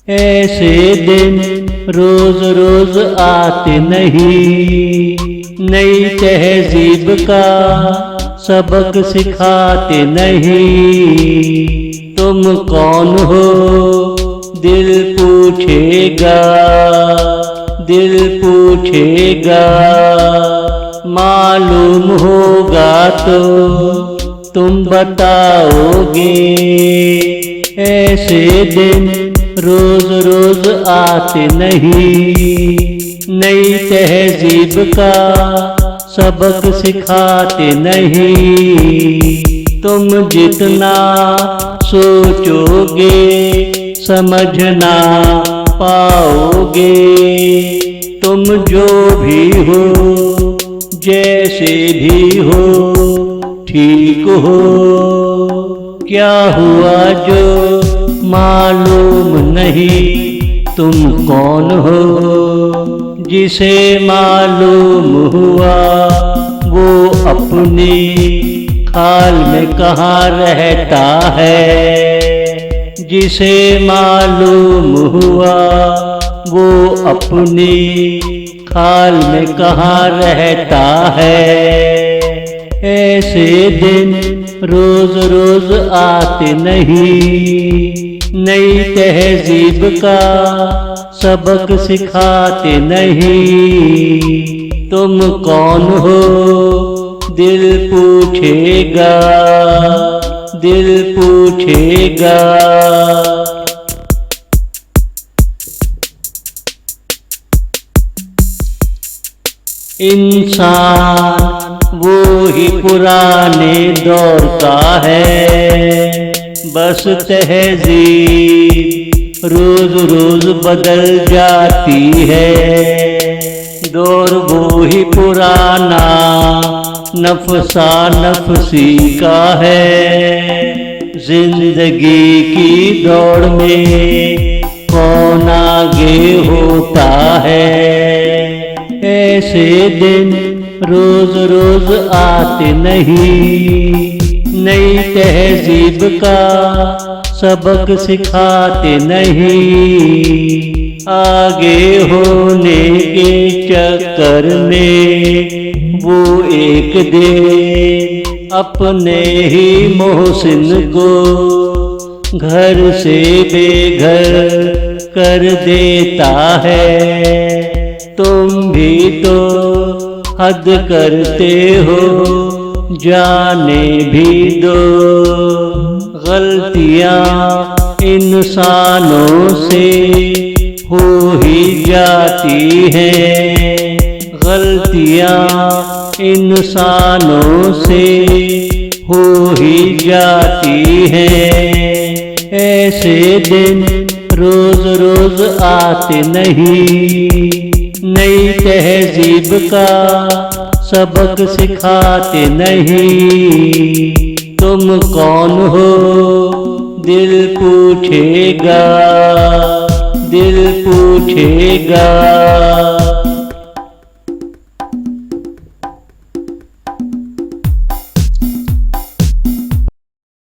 ऐसे दिन रोज रोज आते नहीं, नई तहजीब का सबक सिखाते नहीं। तुम कौन हो दिल पूछेगा, दिल पूछेगा। मालूम होगा तो तुम बताओगे। ऐसे दिन रोज रोज आते नहीं, नई तहजीब का सबक सिखाते नहीं। तुम जितना सोचोगे समझना पाओगे। तुम जो भी हो जैसे भी हो ठीक हो। क्या हुआ जो मालूम नहीं, तुम कौन हो। जिसे मालूम हुआ वो अपनी खाल में कहाँ रहता है। जिसे मालूम हुआ वो अपनी खाल में कहाँ रहता है। ऐसे दिन रोज रोज आते नहीं, नई तहजीब का सबक सिखाते नहीं। तुम कौन हो दिल पूछेगा, दिल पूछेगा। इंसान वो ही पुराने दौर का है, बस तहजीब रोज रोज बदल जाती है। दौर वो ही पुराना नफसा नफसी का है। जिंदगी की दौड़ में कौन आगे होता है। ऐसे दिन रोज रोज आते नहीं, नई तहजीब का सबक सिखाते नहीं। आगे होने के चक्कर में वो एक दिन अपने ही मोहसिन को घर से बेघर कर देता है। तुम भी तो हद करते हो, जाने भी दो। गलतियां इंसानों से हो ही जाती हैं। गलतियां इंसानों से हो ही जाती हैं। ऐसे दिन रोज रोज आते नहीं, नई तहजीब का सबक सिखाते नहीं। तुम कौन हो दिल पूछेगा, दिल पूछेगा।